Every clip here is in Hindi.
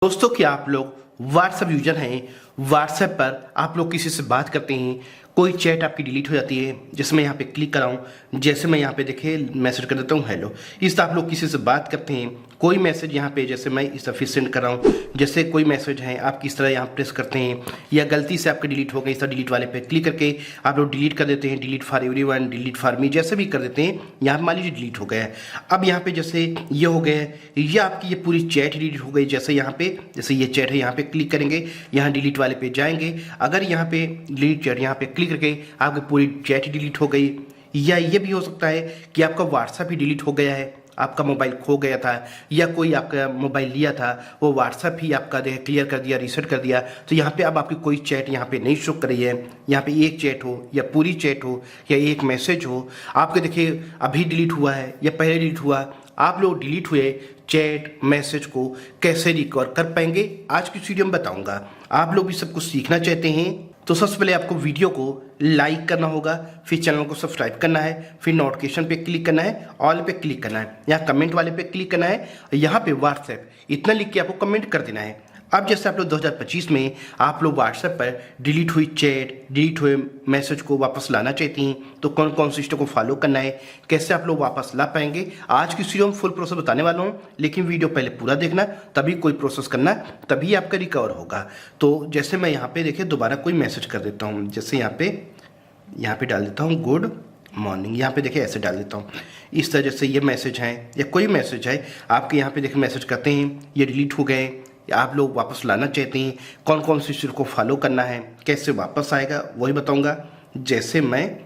दोस्तों, क्या आप लोग व्हाट्सएप यूजर हैं? व्हाट्सएप पर आप लोग किसी से बात करते हैं, कोई चैट आपकी डिलीट हो जाती है। जैसे मैं यहाँ पे क्लिक कर रहा हूँ, जैसे मैं यहाँ पे देखिए मैसेज कर देता हूँ हेलो। इस तरह आप लोग किसी से बात करते हैं, कोई मैसेज यहाँ पे जैसे मैं इस तरह सेंड कर रहा हूँ, जैसे कोई मैसेज है आप किस तरह यहाँ प्रेस करते हैं या गलती से आपका डिलीट हो गई, इस तरह डिलीट वाले पे क्लिक करके आप लोग डिलीट कर देते हैं। Delete for everyone, delete for me, जैसे भी कर देते हैं। यहाँ मान लीजिए डिलीट हो गया है। अब यहाँ पे जैसे ये हो गया है, ये आपकी ये पूरी चैट डिलीट हो गई। जैसे यहाँ पे जैसे ये चैट है, यहाँ पे क्लिक करेंगे, यहाँ डिलीट वाले पे जाएंगे। अगर यहाँ पे डिलीट चैट यहाँ पे क्लिक करके आपकी पूरी चैट डिलीट हो गई, या ये भी हो सकता है कि आपका व्हाट्सएप ही डिलीट हो गया है, आपका मोबाइल खो गया था या कोई आपका मोबाइल लिया था, वो व्हाट्सएप ही आपका क्लियर कर दिया, रीसेट कर दिया। तो यहाँ पे अब आपकी कोई चैट यहाँ पे नहीं शो कर रही है। यहाँ पे एक चैट हो या पूरी चैट हो या एक मैसेज हो, आपके देखिए अभी डिलीट हुआ है या पहले डिलीट हुआ, आप लोग डिलीट हुए चैट मैसेज को कैसे रिकवर कर पाएंगे आज की वीडियो में बताऊंगा। आप लोग भी सब कुछ सीखना चाहते हैं तो सबसे पहले आपको वीडियो को लाइक करना होगा, फिर चैनल को सब्सक्राइब करना है, फिर नोटिफिकेशन पे क्लिक करना है, ऑल पे क्लिक करना है, यहाँ कमेंट वाले पे क्लिक करना है, यहाँ पे व्हाट्सएप इतना लिख के आपको कमेंट कर देना है। अब जैसे आप लोग 2025 में आप लोग व्हाट्सएप पर डिलीट हुई चैट, डिलीट हुए मैसेज को वापस लाना चाहती हैं, तो कौन कौन सी स्टेप को फॉलो करना है, कैसे आप लोग वापस ला पाएंगे, आज की वीडियो में फुल प्रोसेस बताने वाला हूँ। लेकिन वीडियो पहले पूरा देखना, तभी कोई प्रोसेस करना, तभी आपका रिकवर होगा। तो जैसे मैं यहाँ पे देखिए दोबारा कोई मैसेज कर देता हूँ, जैसे यहाँ पे डाल देता हूँ गुड मॉर्निंग। यहाँ पे देखिए ऐसे डाल देता हूँ। इस तरह जैसे ये मैसेज है या कोई मैसेज है आपके यहाँ पे देखिए मैसेज करते हैं, ये डिलीट हो गए, आप लोग वापस लाना चाहते हैं, कौन कौन सी चीज़ को फॉलो करना है, कैसे वापस आएगा वही बताऊंगा। जैसे मैं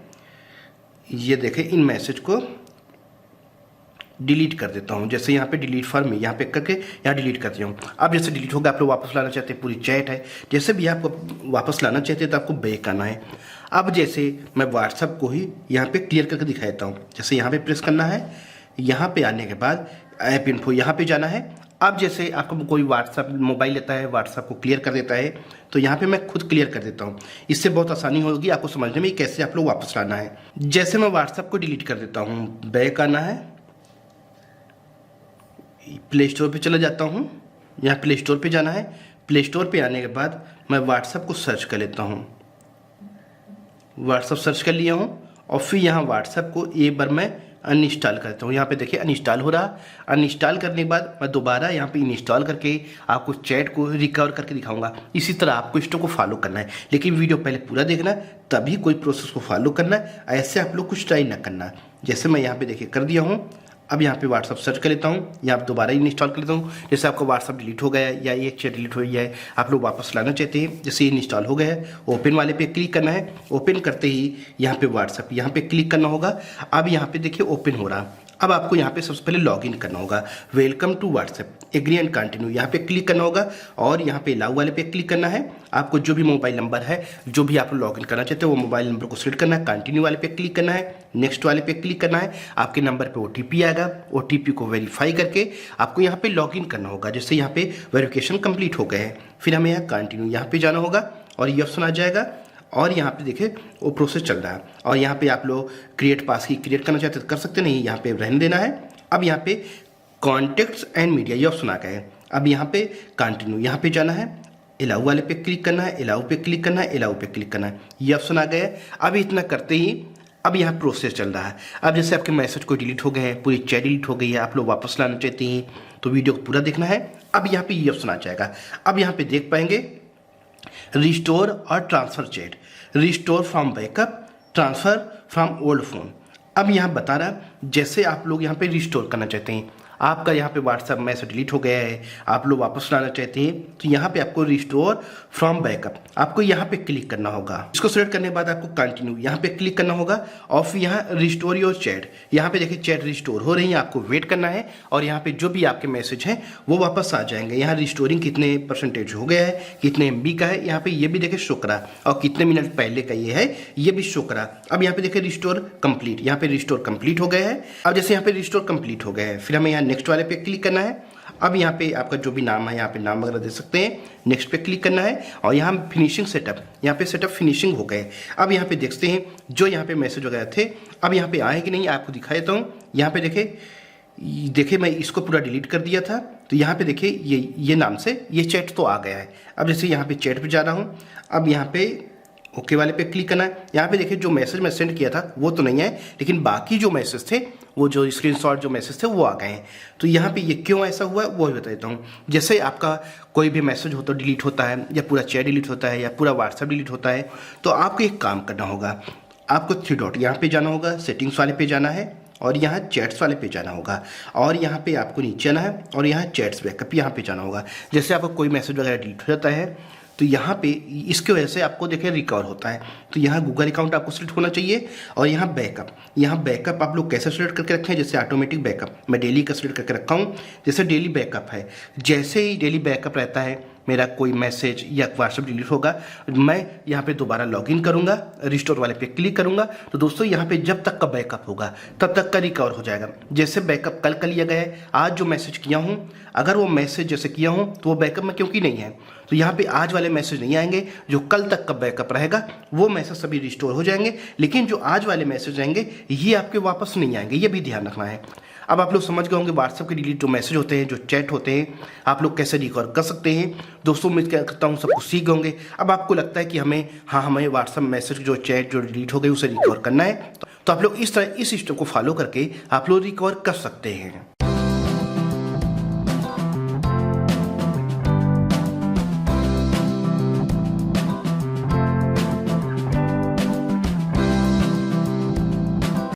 ये देखें इन मैसेज को डिलीट कर देता हूं, जैसे यहाँ पे डिलीट फॉर मी यहाँ पे करके यहाँ डिलीट कर दिया हूँ। अब जैसे डिलीट होगा, आप लोग वापस लाना चाहते हैं, पूरी चैट है, जैसे भी आपको वापस लाना चाहते हैं तो आपको बैक आना है। अब जैसे मैं व्हाट्सएप को ही यहाँ पे क्लियर करके दिखा देता हूँ, जैसे यहाँ पे प्रेस करना है, यहाँ पे आने के बाद ऐप इन्फो यहाँ पे जाना है। अब जैसे आपको कोई व्हाट्सएप मोबाइल लेता है, व्हाट्सएप को क्लियर कर देता है, तो यहाँ पे मैं खुद क्लियर कर देता हूँ। इससे बहुत आसानी होगी आपको समझने में कैसे आप लोग वापस लाना है। जैसे मैं व्हाट्सएप को डिलीट कर देता हूँ, बैक आना है, प्ले स्टोर पे चला जाता हूँ, यहाँ प्ले स्टोर पे जाना है। प्ले स्टोर पे आने के बाद मैं व्हाट्सएप को सर्च कर लेता हूँ, व्हाट्सएप सर्च कर लिया हूँ, और फिर यहाँ व्हाट्सएप को एक बार मैं अनइंस्टॉल करता हूँ। यहाँ पे देखिए अनइंस्टॉल हो रहा। अनइंस्टॉल करने के बाद मैं दोबारा यहाँ पे इंस्टॉल करके आपको चैट को रिकवर करके दिखाऊंगा। इसी तरह आपको स्टेप को फॉलो करना है, लेकिन वीडियो पहले पूरा देखना, तभी कोई प्रोसेस को फॉलो करना है। ऐसे आप लोग कुछ ट्राई ना करना। जैसे मैं यहाँ पे देखिए कर दिया हूँ। अब यहाँ पे व्हाट्सएप सर्च कर लेता हूँ, यहाँ दोबारा इंस्टॉल कर लेता हूँ। जैसे आपका व्हाट्सएप डिलीट हो गया है या एक चैट डिलीट हो गया है, आप लोग वापस लाना चाहते हैं, जैसे ये इंस्टॉल हो गया है, ओपन वाले पे क्लिक करना है। ओपन करते ही यहाँ पे व्हाट्सएप यहाँ पे क्लिक करना होगा। अब यहाँ पे देखिए ओपन हो रहा। अब आपको यहाँ पे सबसे पहले लॉगिन करना होगा। Welcome to WhatsApp, agree and continue यहाँ पे क्लिक करना होगा, और यहाँ पे अलाउ वाले पे क्लिक करना है। आपको जो भी मोबाइल नंबर है, जो भी आप लॉगिन करना चाहते हो, वो मोबाइल नंबर को सिलेक्ट करना है। कंटिन्यू वाले पे क्लिक करना है, नेक्स्ट वाले पे क्लिक करना है। आपके नंबर पे OTP आएगा, OTP को वेरीफाई करके आपको यहाँ पे लॉगिन करना होगा। जैसे यहाँ पे वेरिफिकेशन कंप्लीट हो गए हैं, फिर हमें यहाँ कंटिन्यू यहाँ पे जाना होगा, और ये ऑप्शन आ जाएगा। और यहाँ पे देखिए वो प्रोसेस चल रहा है, और यहाँ पे आप लोग क्रिएट पास की क्रिएट करना चाहते तो कर सकते नहीं, यहाँ पे रहने देना है। अब यहाँ पे कॉन्टेक्ट्स एंड मीडिया ये ऑप्शन आ गए हैं। अब यहाँ पे कंटिन्यू यहाँ पे जाना है, अलाउ वाले पे क्लिक करना है, अलाउ पे क्लिक करना है, अलाउ पे क्लिक करना है, ये ऑप्शन आ गए हैं। अब इतना करते ही अब यहाँ प्रोसेस चल रहा है। अब जैसे आपके मैसेज को डिलीट हो गए हैं, पूरी चैट डिलीट हो गई है, आप लोग वापस लाना चाहते हैं, तो वीडियो को पूरा देखना है। अब यहाँ पे ये ऑप्शन आ जाएगा। अब यहाँ पे देख पाएंगे रिस्टोर और transfer chat, restore from backup, transfer from old phone. अब यहाँ बता रहा जैसे आप लोग यहाँ पे रिस्टोर करना चाहते हैं, आपका यहाँ पे व्हाट्सएप मैसेज डिलीट हो गया है, आप लोग वापस लाना चाहते हैं, तो यहाँ पे आपको रिस्टोर फ्रॉम बैकअप आपको यहाँ पे क्लिक करना होगा। इसको सिलेक्ट करने के बाद आपको कंटिन्यू यहाँ पे क्लिक करना होगा, और फिर यहाँ रिस्टोर योर चैट, यहाँ पे देखिए चैट रिस्टोर हो रही है, आपको वेट करना है, और यहाँ पे जो भी आपके मैसेज हैं वो वापस आ जाएंगे। यहाँ रिस्टोरिंग कितने परसेंटेज हो गया है, कितने MB का है, यहाँ पे ये भी देखिए शो करा, और कितने मिनट पहले का ये है ये भी शो करा। अब यहाँ पे देखिए रिस्टोर कंप्लीट, यहाँ पे रिस्टोर कंप्लीट हो गया है। अब जैसे यहाँ पे रिस्टोर कंप्लीट हो गया है, फिर हमें यहाँ नेक्स्ट वाले पे क्लिक करना है। अब यहाँ पे आपका जो भी नाम है, यहाँ पे नाम वगैरह दे सकते हैं, नेक्स्ट पे क्लिक करना है, और यहाँ फिनिशिंग सेटअप, यहाँ पे सेटअप फिनिशिंग हो गए। अब यहाँ पे देखते हैं जो यहाँ पे मैसेज वगैरह थे, अब यहाँ पे आए कि नहीं आपको दिखा देता हूँ। यहाँ पे देखिए मैं इसको पूरा डिलीट कर दिया था, तो यहाँ पे देखिए ये नाम से ये चैट तो आ गया है। अब जैसे यहाँ पे चैट पे जा रहा हूँ, अब यहाँ पे ओके वाले पे क्लिक करना है। यहाँ पे देखिए जो मैसेज मैं सेंड किया था वो तो नहीं है, लेकिन बाकी जो मैसेज थे, वो जो स्क्रीनशॉट जो मैसेज थे वो आ गए हैं। तो यहाँ पे ये क्यों ऐसा हुआ है वो भी बता देता हूँ। जैसे आपका कोई भी मैसेज हो तो डिलीट होता है, या पूरा चैट डिलीट होता है, या पूरा व्हाट्सएप डिलीट होता है, तो आपको एक काम करना होगा। आपको 3 डॉट यहाँ पे जाना होगा, सेटिंग्स वाले पे जाना है, और यहाँ चैट्स वाले पे जाना होगा, और यहाँ पे आपको नीचे आना है, और यहाँ चैट्स बैकअप यहाँ पे जाना होगा। जैसे आपको कोई मैसेज वगैरह डिलीट हो जाता है तो यहाँ पे इसकी वजह से आपको देखिए रिकवर होता है। तो यहाँ गूगल अकाउंट आपको सिलेक्ट होना चाहिए, और यहाँ बैकअप आप लोग कैसे सिलेक्ट करके रखें, जैसे ऑटोमेटिक बैकअप मैं डेली का सिलेक्ट करके रखा हूँ। जैसे डेली बैकअप है, जैसे ही डेली बैकअप रहता है, मेरा कोई मैसेज या व्हाट्सएप डिलीट होगा, मैं यहाँ पे दोबारा लॉगिन करूँगा, रिस्टोर वाले पे क्लिक करूँगा। तो दोस्तों यहाँ पे जब तक का बैकअप होगा तब तक का रिकवर हो जाएगा। जैसे बैकअप कल कर लिया गया है, आज जो मैसेज किया हूँ, अगर वो मैसेज जैसे किया हूँ तो वो बैकअप में क्योंकि नहीं है, तो यहाँ पे आज वाले मैसेज नहीं आएंगे। जो कल तक का बैकअप रहेगा वो मैसेज सभी रिस्टोर हो जाएंगे, लेकिन जो आज वाले मैसेज रहेंगे ये आपके वापस नहीं आएंगे, ये भी ध्यान रखना है। अब आप लोग समझ गए होंगे व्हाट्सएप के डिलीट जो मैसेज होते हैं, जो चैट होते हैं, आप लोग कैसे रिकवर कर सकते हैं। दोस्तों उम्मीद करता हूँ सब कुछ सीख गए होंगे। अब आपको लगता है कि हमें व्हाट्सएप मैसेज जो चैट जो डिलीट हो गई उसे रिकवर करना है, तो आप लोग इस तरह इस सिस्टम को फॉलो करके आप लोग रिकवर कर सकते हैं।